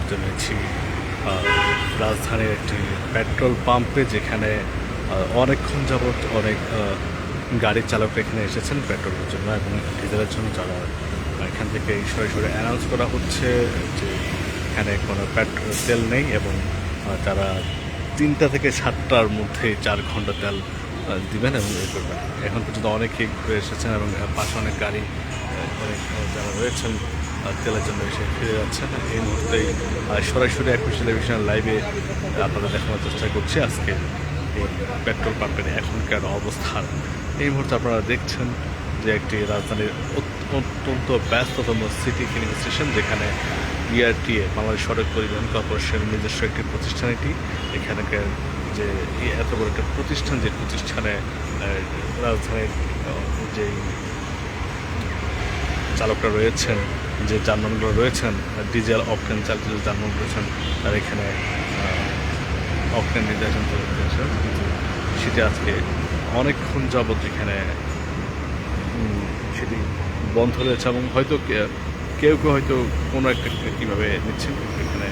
মুহূর্তে রয়েছি রাজধানীর একটি পেট্রোল পাম্পে, যেখানে অনেকক্ষণ যাবৎ অনেক গাড়ি চালকরা এখানে এসেছেন পেট্রোলের জন্য এবং ডিজেলের জন্য। যারা এখান থেকে সরাসরি অ্যানাউন্স করা হচ্ছে যে এখানে কোনো তেল নেই এবং তারা 3টা থেকে 7টার মধ্যে 4 ঘন্টা তেল দিবেন এবং এ করবেন। এখন পর্যন্ত অনেকেই ঘুরে এসেছেন এবং পাশে অনেক গাড়ি অনেক যারা রয়েছেন তেলের জন্য এসে ফিরে যাচ্ছেন। এই মুহূর্তেই সরাসরি 21 টেলিভিশন লাইভে আপনারা দেখানোর চেষ্টা করছি আজকে এই পেট্রোল পাম্পের এখনকার অবস্থান। এই মুহূর্তে আপনারা দেখছেন যে একটি রাজধানীর অত্যন্ত ব্যস্ততম সিটি ফিলিং স্টেশন, যেখানে বিআরটিএ বাংলাদেশ সড়ক পরিবহন কর্পোরেশনের নিজস্ব একটি প্রতিষ্ঠান। এটি এখানকার যে এত বড় একটা প্রতিষ্ঠান, যে প্রতিষ্ঠানে রাজধানীর যেই চালকরা রয়েছেন, যে যানবাহনগুলো রয়েছেন, ডিজেল অকটেন চালিত যে যানবাহন রয়েছেন, তারা এখানে অকটেন নির্ধারণ করেছেন। কিন্তু সেটি আজকে অনেকক্ষণ যাবৎ এখানে সেটি বন্ধ রয়েছে এবং হয়তো কেউ কেউ হয়তো কোনো একটা কীভাবে নিচ্ছেন, কিন্তু এখানে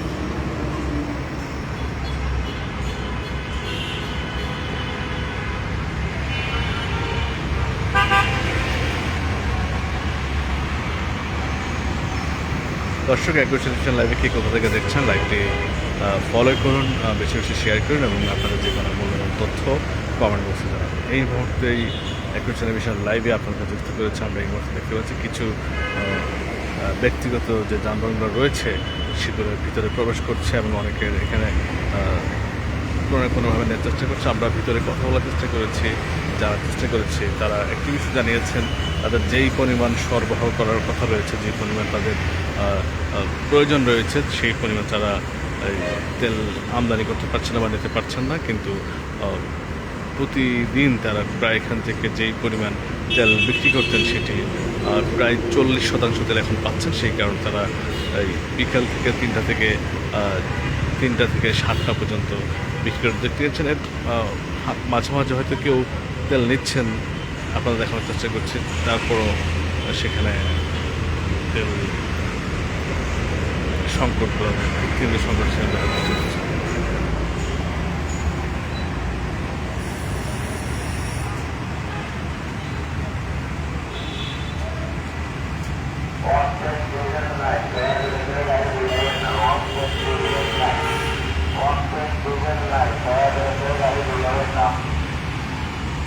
দর্শক 21 টেলিভিশন লাইভে কে কোথা থেকে দেখছেন, লাইভটি ফলো করুন, বেশি বেশি শেয়ার করুন এবং আপনাদের যে কোনো মূল্যবান তথ্য কমেন্ট বক্সে জানান। এই মুহূর্তেই 21 টেলিভিশন লাইভে আপনাদের যুক্ত করেছে। আমরা এই মুহূর্তে দেখতে পাচ্ছি কিছু ব্যক্তিগত যে যানবাহনগুলো রয়েছে সেগুলোর ভিতরে প্রবেশ করছে এবং অনেকের এখানে কোনোভাবে নেওয়ার চেষ্টা করছে। আমরা ভিতরে কথা বলার চেষ্টা করেছি, জানার চেষ্টা করেছি। তারা একটি বিষয় জানিয়েছেন, তাদের যেই পরিমাণ সরবরাহ করার কথা রয়েছে, যে পরিমাণ তাদের প্রয়োজন রয়েছে, সেই পরিমাণ তারা তেল আমদানি করতে পারছেন না বা নিতে পারছেন না। কিন্তু প্রতিদিন তারা প্রায় এখান থেকে যেই পরিমাণ তেল বিক্রি করতেন সেটি প্রায় 40% তেল এখন পাচ্ছেন। সেই কারণে তারা এই বিকাল থেকে 3টা থেকে 7টা পর্যন্ত বিক্রি করতে দেখতে পাচ্ছেন। এর মাঝে মাঝে হয়তো কেউ তেল নিচ্ছেন, আপনারা দেখানোর চেষ্টা করছি। তারপরও সেখানে তেল সংকট কেন্দ্রীয় সংকট সেখানে দেখা যাচ্ছে।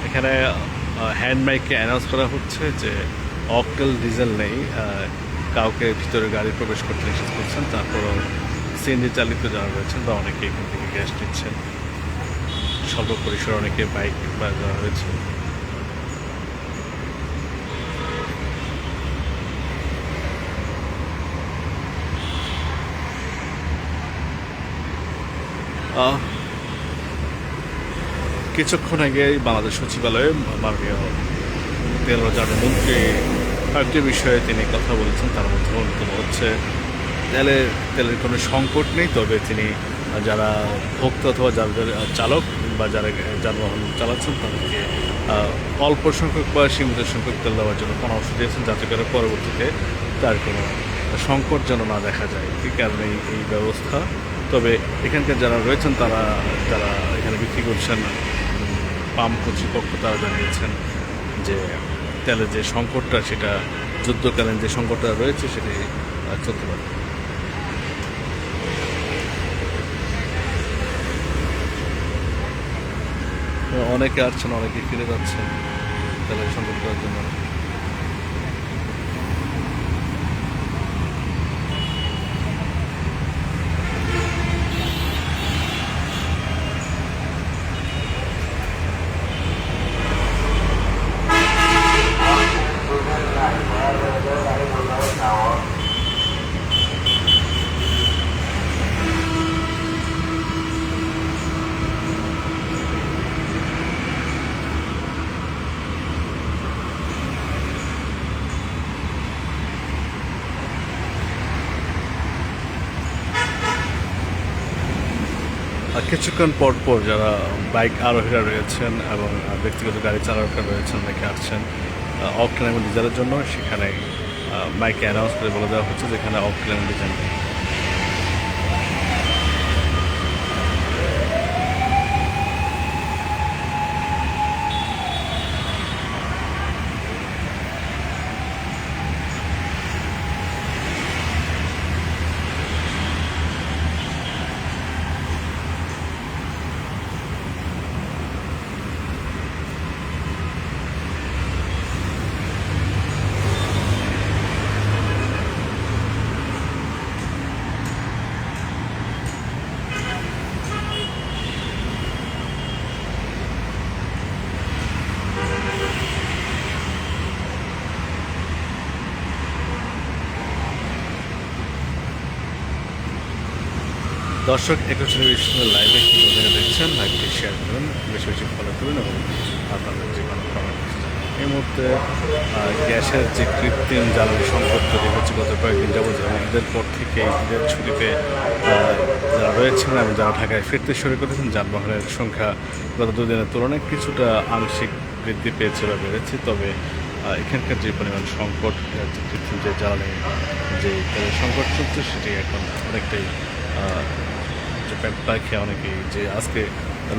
এখানে হ্যান্ড মাইকে অ্যানাউন্স করা হচ্ছে যে অকটেল ডিজেল নেই, কাউকে ভিতরে গাড়ি প্রবেশ করতে নিষেধ করছেন। তারপরও সিএনজি চালিত যারা রয়েছেন বা অনেকে এখান থেকে গ্যাস নিচ্ছেন, স্বল্প পরিসরে অনেকে বাইক বা যারা রয়েছে। কিছুক্ষণ আগে বাংলাদেশ সচিবালয়ে মাননীয় তেল ও জ্বালানি মন্ত্রী কয়েকটি বিষয়ে তিনি কথা বলেছেন। তার মধ্যে অন্যতম হচ্ছে তেলের কোনো সংকট নেই, তবে তিনি যারা ভোক্তা অথবা যাদের চালক বা যারা যানবাহন চালাচ্ছেন তাদেরকে অল্প সংখ্যক বা সীমিত সংখ্যক তেল দেওয়ার জন্য পরামর্শ দিয়েছেন, যাতে করে পরবর্তীতে তার কোনো সংকট যেন না দেখা যায়। এই কারণে এই ব্যবস্থা। তবে এখানকার যারা রয়েছেন, যারা এখানে বিক্রি করছেন, পাম্প কর্তৃপক্ষ তারা জানিয়েছেন যে তেলের যে সংকটটা, সেটা যুদ্ধকালীন যে সংকটটা রয়েছে সেটি চলতে পারে। অনেকে আসছেন, অনেকে ফিরে যাচ্ছেন তেলের সংকট করার জন্য। কিছুক্ষণ পর যারা বাইক আরোহীরা রয়েছেন এবং ব্যক্তিগত গাড়ি চালকরা রয়েছেন, অনেকে আসছেন অকটেন এবং ডিজেলের জন্য। সেখানে মাইকে অ্যানাউন্স করে বলে দেওয়া হচ্ছে যেখানে অকটেন এবং ডিজেল নেই। দর্শক 21 টেলিভিশনের লাইভে কি বলে দেখছেন, লাইভটি শেয়ার করুন, বেশি বেশি ফলো করুন এবং আপনাদের যে কোনো কমেন্ট। এই মুহূর্তে গ্যাসের যে কৃত্রিম জ্বালানি সংকট তৈরি হচ্ছে গত কয়েকদিন যাবত, এবং ঈদের পর থেকে ঈদের ছুটিতে যারা রয়েছেন এবং যারা ঢাকায় ফিরতে শুরু করেছেন, যানবাহনের সংখ্যা গত দুদিনের তুলনায় কিছুটা আংশিক বৃদ্ধি পেয়েছে বা বেড়েছে। তবে এখানকার যে পরিমাণ সংকট, যে কৃত্রিম যে জ্বালানি যে সংকট চলছে, সেটি এখন অনেকটাই যে পেট্রোল খেয়ে অনেকেই যে আজকে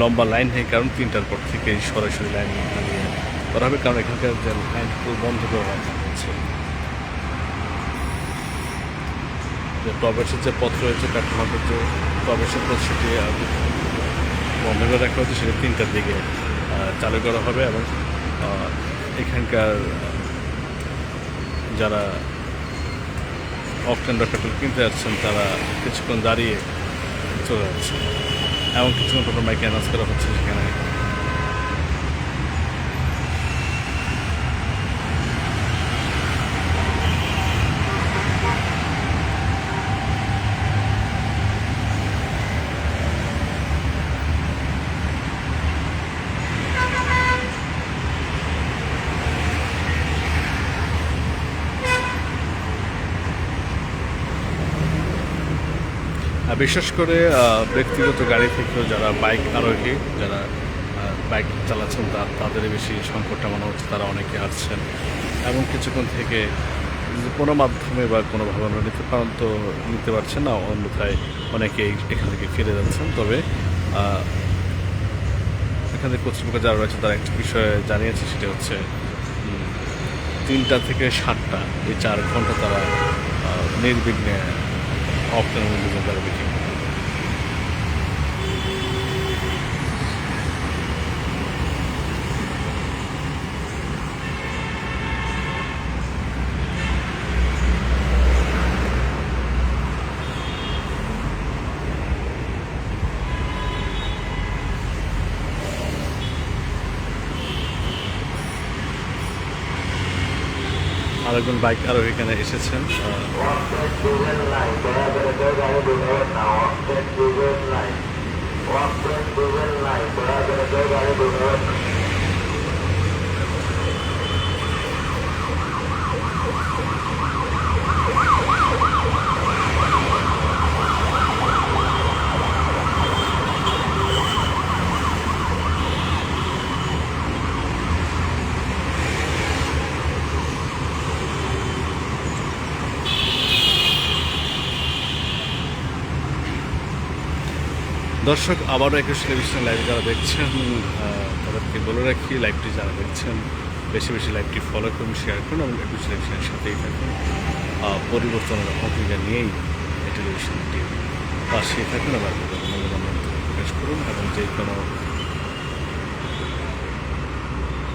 লম্বা লাইন নেই, কারণ 3টার পর থেকেই সরাসরি লাইন লাগিয়ে করা হবে, কারণ এখানকার যে লাইন বন্ধ করে রাখা হয়েছে। যে প্রবেশের যে পথ রয়েছে, পেট্রোল পাম্পের যে প্রবেশের পথ, সেটি বন্ধ করে রাখা হয়েছে, সেটি 3টার দিকে চালু করা হবে। এবং এখানকার যারা অকটেন বা পেট্রোল কিনতে যাচ্ছেন, তারা কিছুক্ষণ দাঁড়িয়ে চলে যাচ্ছে এবং কিছুক্ষণ পর মাইকে অ্যানাউন্স করা হচ্ছে সেখানে বিশেষ করে ব্যক্তিগত গাড়ি থেকেও যারা বাইক আরোহী, যারা বাইক চালাচ্ছেন, তাদের বেশি সংকটটা মনে হচ্ছে। তারা অনেকে আসছেন এবং কিছুক্ষণ থেকে কোনো মাধ্যমে বা কোনোভাবে নিতে পারছেন না, অন্যথায় অনেকেই এখান থেকে ফিরে যাচ্ছেন। তবে এখানে কর্তৃপক্ষ যারা রয়েছে, তারা একটা বিষয়ে জানিয়েছে, সেটা হচ্ছে 3টা থেকে 7টা এই 4 ঘন্টা তারা নির্বিঘ্নে অকটেন ডিজেল তারা বিক্রি করে। আরেকজন বাইক আরোহী এখানে এসেছেন। দর্শক, আবারও 21 টেলিভিশনের লাইভ যারা দেখছেন, তাদেরকে বলে রাখি, লাইভটি যারা দেখছেন বেশি বেশি লাইভটি ফলো করুন, শেয়ার করুন এবং 21 টেলিভিশনের সাথেই থাকুন। পরিবর্তনের অঙ্গীকার নিয়েই এই টেলিভিশনটি পাশেই থাকুন, আবার মূল্যবান প্রকাশ করুন এবং যে কোনো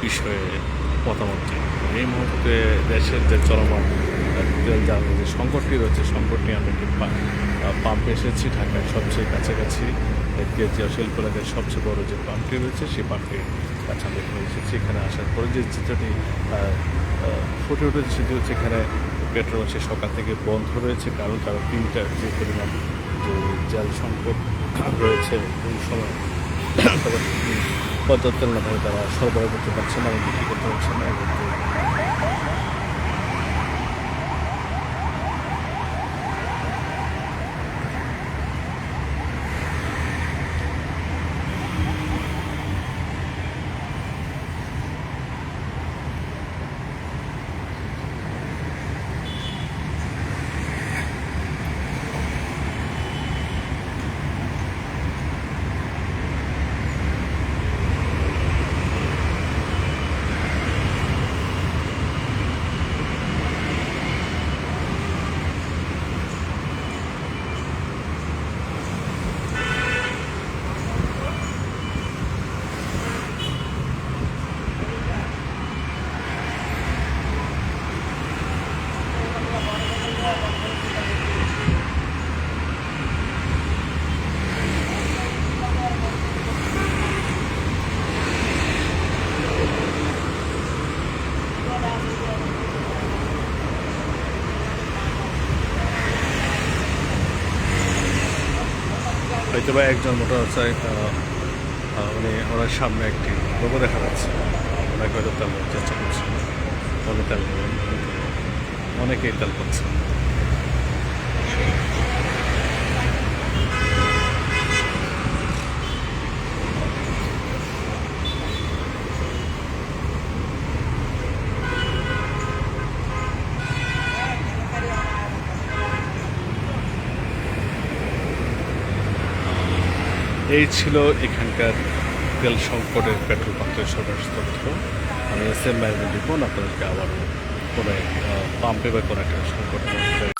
বিষয়ে মতামত দিন। এই মুহূর্তে দেশের যে চলমান তেল জ্বালানি যে সংকটটি রয়েছে, সংকটটি আমরা একটি পাম্পে এসেছি, ঢাকায় সবচেয়ে কাছাকাছি কেজিয়া শিল্প এলাকায় সবচেয়ে বড় যে পাম্পটি রয়েছে, সেই পাম্পটির কাছে আমরা এখানে এসেছি। এখানে আসার পরে যে চিত্রটি ফুটে উঠেছে, সেটি হচ্ছে এখানে পেট্রোল সে সকাল থেকে বন্ধ রয়েছে, কারণ তারা 3টার যে পরিমাণ যে জল সংকট রয়েছে এই সময় তারা পর্যাপ্ত মাত্রায় তারা সরবরাহ করতে পারছে না এবং বিক্রি করতে পারছে না। হয়তো বা একজন মোটর উনি ওনার সামনে একটি লোগো দেখা যাচ্ছে, ওনাকে হয়তো তেল দেওয়ার চেষ্টা করছেন, উনি তেল দেবেন, কিন্তু অনেকেই তেল পাচ্ছেন। এই ছিল এখানকার তেল সংকটের পেট্রোল পাম্পের সর্বশেষ তথ্য। আমি এস এম মেহবুব রিপন আপনাদেরকে আবারও কোনো এক পাম্পে বা কোনো একটা সংকট